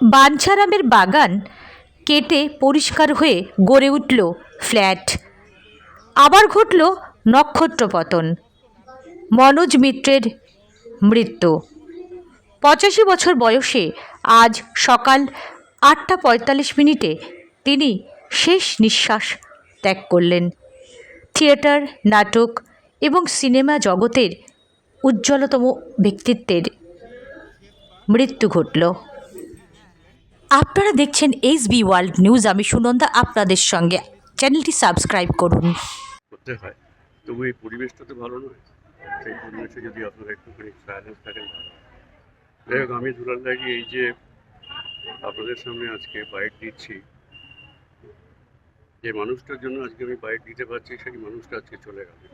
বাঞ্ছারামের বাগান কেটে পরিষ্কার হয়ে গড়ে উঠল ফ্ল্যাট। আবার ঘটল নক্ষত্রপতন। মনোজ মিত্রের মৃত্যু। 85 বছর বয়সে আজ সকাল 8:45 তিনি শেষ নিঃশ্বাস ত্যাগ করলেন। থিয়েটার, নাটক এবং সিনেমা জগতের উজ্জ্বলতম ব্যক্তিত্বের মৃত্যু ঘটল। আপনারা দেখছেন SB ওয়ার্ল্ড নিউজ। আমি সুনন্দা আপনাদের সঙ্গে। চ্যানেলটি সাবস্ক্রাইব করুন। করতে হয়, তবু এই পরিবেশটা তো ভালো নয়। সেই পরিবেশে যদি আপনারা একটুখানি সাইলেন্স থাকেন ভালো। যাই হোক, আমি দুলালদাকে এই যে আপনাদের সামনে আজকে বাইট দিচ্ছি, যে মানুষটার জন্য আজকে আমি বাইট দিতে পারছি, সেই মানুষটা আজকে চলে গেলেন।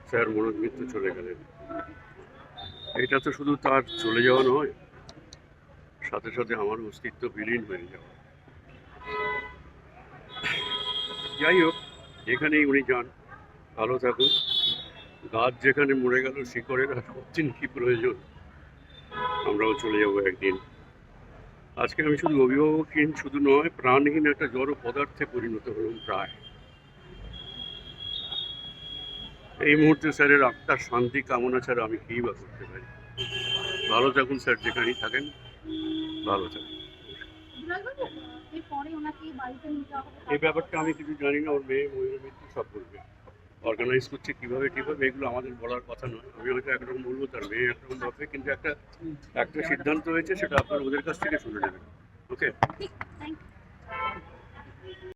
স্যার মনোজ মিত্র চলে গেলেন। এটা তো শুধু তার চলে যাওয়া নয়, সাথে সাথে আমার অস্তিত্ব বিলীন হয়ে যাওয়া। যাই হোক, যেখানেই উনি যান ভালো থাকুন। গাছ যেখানে মরে গেল, শিকড়ের আর কতদিন কি প্রয়োজন, আমরাও চলে যাবো একদিন। আজকে আমি শুধু অভিভাবকহীন শুধু নয়, প্রাণহীন একটা জড় পদার্থে পরিণত হলাম প্রায়। এই মুহূর্তে স্যারের আত্মার শান্তি কামনা ছাড়া আমি কী বা করতে পারি। ভালো থাকুন স্যার, যেখানেই থাকেন ভালো থাকুন। এই ব্যাপারটা আমি কিছু জানি না, ওর মেয়ে ময়ূর মিত্র সব বলবে। অর্গানাইজ করছে কীভাবে এগুলো আমাদের বলার কথা নয়। আমি হয়তো একরকম বলবো, তার মেয়ে একরকম ভাববে, কিন্তু একটা সিদ্ধান্ত হয়েছে, সেটা আপনার ওদের কাছ থেকে শুনে নেবেন। ওকে।